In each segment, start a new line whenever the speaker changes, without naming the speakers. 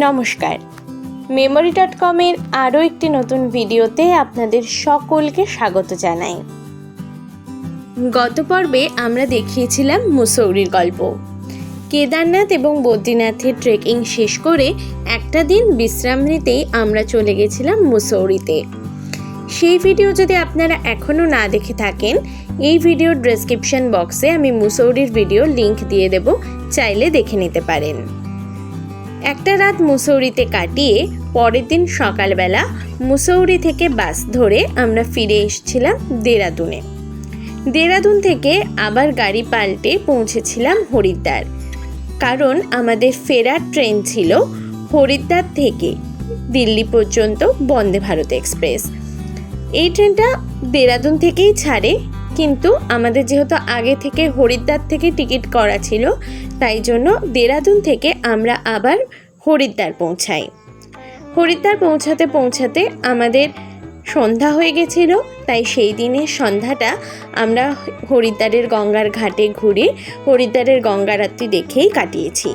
নমস্কার, memory.com-এর আরও একটি নতুন ভিডিওতে আপনাদের সকলকে স্বাগত জানাই। গত পর্বে আমরা দেখিয়েছিলাম মুসৌরির গল্প। কেদারনাথ এবং বদ্রীনাথের ট্রেকিং শেষ করে একটা দিন বিশ্রাম নিতেই আমরা চলে গেছিলাম মুসৌরিতে। সেই ভিডিও যদি আপনারা এখনও না দেখে থাকেন, এই ভিডিওর ডেসক্রিপশন বক্সে আমি মুসৌরির ভিডিও লিংক দিয়ে দেব, চাইলে দেখে নিতে পারেন। একটা রাত মুসৌরিতে কাটিয়ে পরের দিন সকালবেলা মুসৌরি থেকে বাস ধরে আমরা ফিরে এসেছিলাম দেরাদুনে। দেরাদুন থেকে আবার গাড়ি পাল্টে পৌঁছেছিলাম হরিদ্বার, কারণ আমাদের ফেরার ট্রেন ছিল হরিদ্বার থেকে দিল্লি পর্যন্ত বন্দে ভারত এক্সপ্রেস। এই ট্রেনটা দেরাদুন থেকেই ছাড়ে, কিন্তু আমাদের যেহেতু আগে থেকে হরিদ্বার থেকে টিকিট করা ছিল, তাই জন্য দেরাদুন থেকে আমরা আবার হরিদ্বার পৌঁছাই। হরিদ্বার পৌঁছাতে পৌঁছাতে আমাদের সন্ধ্যা হয়ে গেছিল, তাই সেই দিনের সন্ধ্যাটা আমরা হরিদ্বারের গঙ্গার ঘাটে ঘুরে হরিদ্বারের গঙ্গা আরতি দেখেই কাটিয়েছি।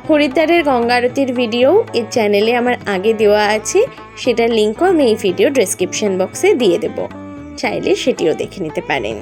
হরিদ্বারের গঙ্গা আরতির ভিডিও এর চ্যানেলে আমার আগে দেওয়া আছে, সেটার লিঙ্কও আমি এই ভিডিও ডেসক্রিপশন বক্সে দিয়ে দেব, চাইলে সেটিও দেখে নিতে পারেন।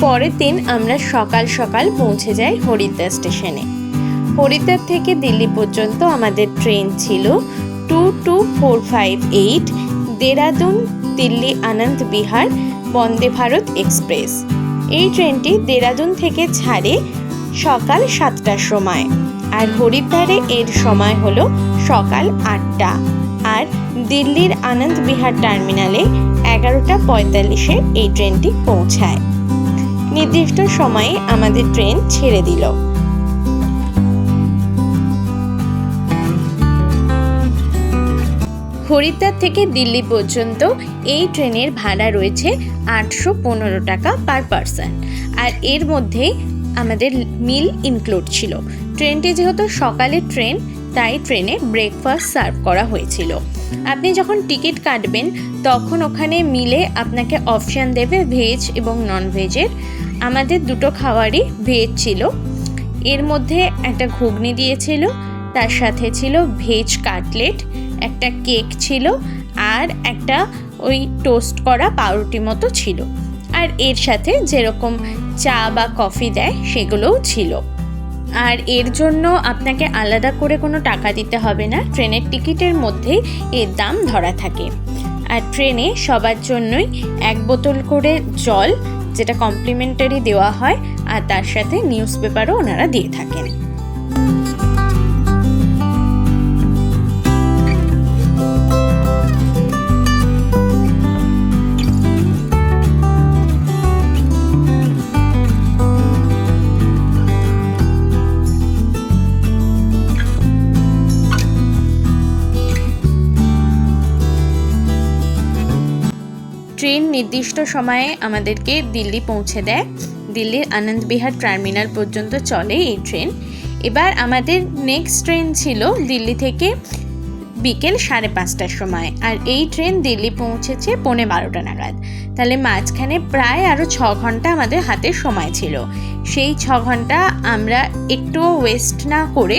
পরের দিন আমরা সকাল সকাল পৌঁছে যাই হরিদ্বার স্টেশনে। হরিদ্বার থেকে দিল্লি পর্যন্ত আমাদের ট্রেন ছিল 22458 দেরাদুন দিল্লি আনন্দ বিহার বন্দে ভারত এক্সপ্রেস। এই ট্রেনটি দেরাদুন থেকে ছাড়ে সকাল 7টার সময়, আর হরিদ্বারে এর সময় হলো সকাল 8টা, আর দিল্লির আনন্দ বিহার টার্মিনালে 11টা 45-এ এই ট্রেনটি পৌঁছায়। নির্দিষ্ট সময়ে আমাদের ট্রেন ছেড়ে দিল। হরিদ্বার থেকে দিল্লি পর্যন্ত এই ট্রেনের ভাড়া রয়েছে 815 টাকা পার পারসন, আর এর মধ্যে আমাদের মিল ইনক্লুড ছিল। ট্রেনটি যেহেতু সকালের ট্রেন, তাই ট্রেনে ব্রেকফাস্ট সার্ভ করা হয়েছিল। আপনি যখন টিকিট কাটবেন তখন ওখানে মিলে আপনাকে অপশান দেবে ভেজ এবং নন ভেজের। আমাদের দুটো খাবারই ভেজ ছিল। এর মধ্যে একটা ঘুগনি দিয়েছিল, তার সাথে ছিল ভেজ কাটলেট, একটা কেক ছিল, আর একটা ওই টোস্ট করা পাউরুটি মতো ছিল। আর এর সাথে যেরকম চা বা কফি দেয় সেগুলোও ছিল। আর এর জন্য আপনাকে আলাদা করে কোনো টাকা দিতে হবে না, ট্রেনের টিকিটের মধ্যেই এর দাম ধরা থাকে। আর ট্রেনে সবার জন্যই 1 বোতল করে জল, যেটা কমপ্লিমেন্টারি দেওয়া হয়, আর তার সাথে নিউজ পেপারও ওনারা দিয়ে থাকেন। ট্রেন নির্দিষ্ট সময়ে আমাদেরকে দিল্লি পৌঁছে দেয়। দিল্লির আনন্দ বিহার টার্মিনাল পর্যন্ত চলে এই ট্রেন। এবার আমাদের নেক্সট ট্রেন ছিল দিল্লি থেকে বিকেল 5:30টার সময়, আর এই ট্রেন দিল্লি পৌঁছেছে 12:15 নাগাদ। তাহলে মাঝখানে প্রায় আরও 6 ঘন্টা আমাদের হাতে সময় ছিল। সেই 6 ঘন্টা আমরা একটুও ওয়েস্ট না করে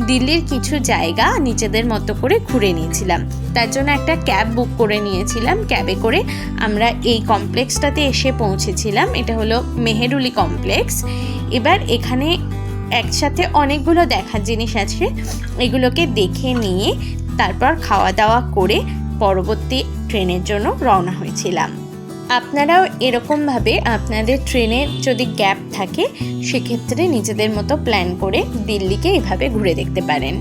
দিল্লির কিছু জায়গা নিজেদের মতো করে ঘুরে নিয়েছিলাম। তার জন্য একটা ক্যাব বুক করে নিয়েছিলাম। ক্যাবে করে আমরা এই কমপ্লেক্সটাতে এসে পৌঁছেছিলাম। এটা হলো মেহেরুলি কমপ্লেক্স। এবার এখানে একসাথে অনেকগুলো দেখার জিনিস আছে, এগুলোকে দেখে নিয়ে তারপর খাওয়া দাওয়া করে পরবর্তী ট্রেনের জন্য রওনা হয়েছিলাম। আপনারাও এরকমভাবে আপনাদের ট্রেনের যদি গ্যাপ থাকে, সেক্ষেত্রে নিজেদের মতো প্ল্যান করে দিল্লিকে এভাবে ঘুরে দেখতে পারেন।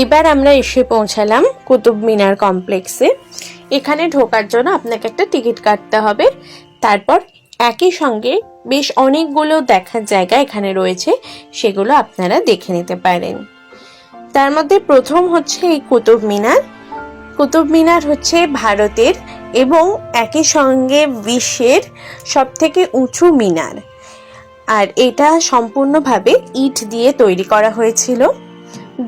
এবার আমরা এসে পৌঁছালাম কুতুব মিনার কমপ্লেক্সে। এখানে ঢোকার জন্য আপনাকে একটা টিকিট কাটতে হবে। তারপর একই সঙ্গে বেশ অনেকগুলো দেখার জায়গা এখানে রয়েছে, সেগুলো আপনারা দেখে নিতে পারেন। তার মধ্যে প্রথম হচ্ছে এই কুতুব মিনার। কুতুব মিনার হচ্ছে ভারতের এবং একই সঙ্গে বিশ্বের সবথেকে উঁচু মিনার, আর এটা সম্পূর্ণভাবে ইট দিয়ে তৈরি করা হয়েছিল।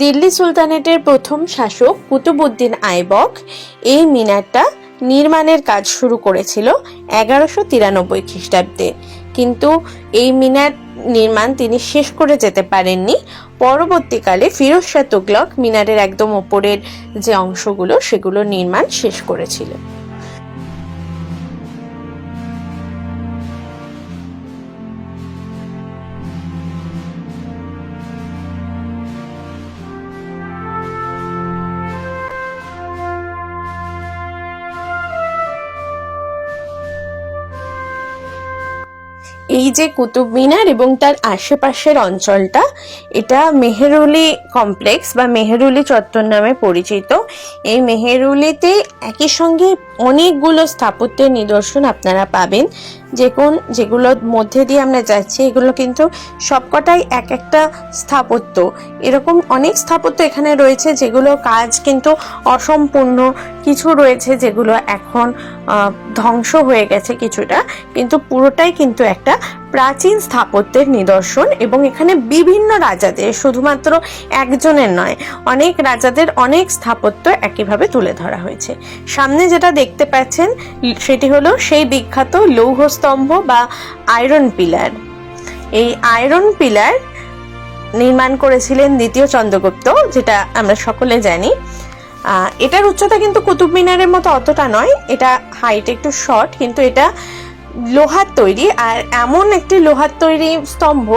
দিল্লি সুলতানেটের প্রথম শাসক কুতুবউদ্দিন আইবক এই মিনারটা নির্মাণের কাজ শুরু করেছিল 1193 খ্রিস্টাব্দে, কিন্তু এই মিনার নির্মাণ তিনি শেষ করে যেতে পারেননি। পরবর্তীকালে ফিরোজ শাহ তুগলক মিনারের একদম ওপরের যে অংশগুলো সেগুলো নির্মাণ শেষ করেছিল। এই যে কুতুব মিনার এবং তার আশেপাশের অঞ্চলটা, এটা মেহেরুলি কমপ্লেক্স বা মেহেরুলি চত্বর নামে পরিচিত। এই মেহেরুলিতে একই সঙ্গে অনেকগুলো স্থাপত্যের নিদর্শন আপনারা পাবেন। যেগুলোর মধ্যে দিয়ে আমরা যাচ্ছি এগুলো কিন্তু সবকটাই এক একটা স্থাপত্য। এরকম অনেক স্থাপত্য এখানে রয়েছে যেগুলো কাজ কিন্তু অসম্পূর্ণ, কিছু রয়েছে যেগুলো এখন ধ্বংস হয়ে গেছে কিছুটা, কিন্তু পুরোটাই কিন্তু একটা প্রাচীন স্থাপত্যের নিদর্শন। এবং এখানে বিভিন্ন রাজাদের, শুধুমাত্র একজনের নয়, অনেক রাজাদের অনেক স্থাপত্য একইভাবে তুলে ধরা হয়েছে। সামনে যেটা দেখতে পাচ্ছেন সেটি হলো সেই বিখ্যাত লৌহস্তম্ভ বা আয়রন পিলার। এই আয়রন পিলার নির্মাণ করেছিলেন দ্বিতীয় চন্দ্রগুপ্ত, যেটা আমরা সকলে জানি। এটার উচ্চতা কিন্তু কুতুব মিনারের মতো অতটা নয়, এটা হাইট একটু শর্ট, কিন্তু এটা লোহার তৈরি, আর এমন একটি লোহার তৈরি স্তম্ভ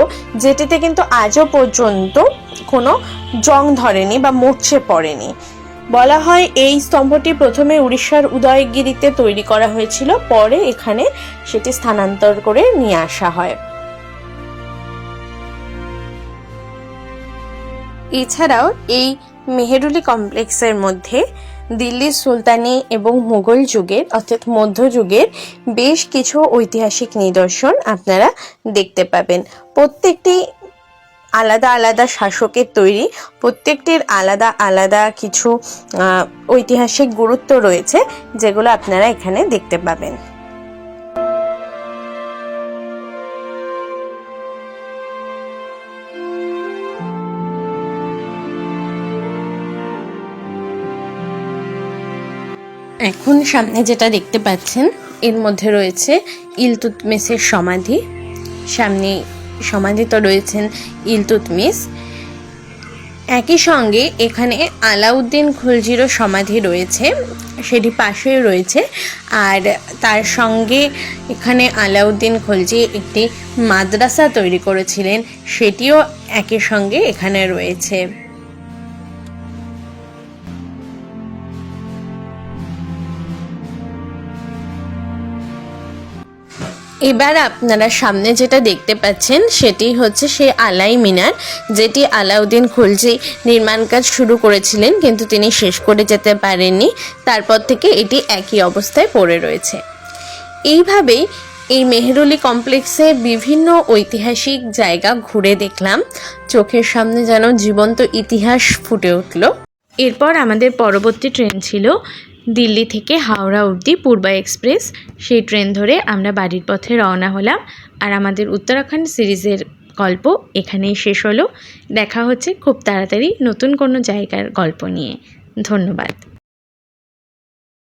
যেটিতে কিন্তু আজও পর্যন্ত কোনো জং ধরেনি বা মরচে পড়েনি। বলা হয় এই স্তম্ভটি প্রথমে উড়িষ্যার উদয়গিরিতে তৈরি করা হয়েছিল, পরে এখানে সেটি স্থানান্তর করে নিয়ে আসা হয়। এছাড়াও এই মেহেরুলি কমপ্লেক্সের মধ্যে দিল্লির সুলতানি এবং মুঘল যুগের অর্থাৎ মধ্যযুগের বেশ কিছু ঐতিহাসিক নিদর্শন আপনারা দেখতে পাবেন। প্রত্যেকটি আলাদা আলাদা শাসকের তৈরি, প্রত্যেকটির আলাদা আলাদা কিছু ঐতিহাসিক গুরুত্ব রয়েছে, যেগুলো আপনারা এখানে দেখতে পাবেন। এখন সামনে যেটা দেখতে পাচ্ছেন এর মধ্যে রয়েছে ইলতুৎমিশের সমাধি। সামনে সমাধিত রয়েছেন ইলতুৎমিশ। একই সঙ্গে এখানে আলাউদ্দিন খলজিরও সমাধি রয়েছে, সেটি পাশেই রয়েছে। আর তার সঙ্গে এখানে আলাউদ্দিন খলজি একটি মাদ্রাসা তৈরি করেছিলেন, সেটিও একই সঙ্গে এখানে রয়েছে। এবার আপনারা সামনে যেটা দেখতে পাচ্ছেন সেটি হচ্ছে সেই আলাই মিনার, যেটি আলাউদ্দিন খলজি নির্মাণ কাজ শুরু করেছিলেন কিন্তু তিনি শেষ করে যেতে পারেননি। তারপর থেকে এটি একই অবস্থায় পড়ে রয়েছে। এইভাবেই এই মেহেরুলি কমপ্লেক্সে বিভিন্ন ঐতিহাসিক জায়গা ঘুরে দেখলাম, চোখের সামনে যেন জীবন্ত ইতিহাস ফুটে উঠল। এরপর আমাদের পরবর্তী ট্রেন ছিল দিল্লি থেকে হাওড়া অবধি পূর্বা এক্সপ্রেস। সেই ট্রেন ধরে আমরা বাড়ির পথে রওনা হলাম। আর আমাদের উত্তরাখণ্ড সিরিজের গল্প এখানেই শেষ হলো। দেখা হচ্ছে খুব তাড়াতাড়ি নতুন কোনো জায়গার গল্প নিয়ে। ধন্যবাদ।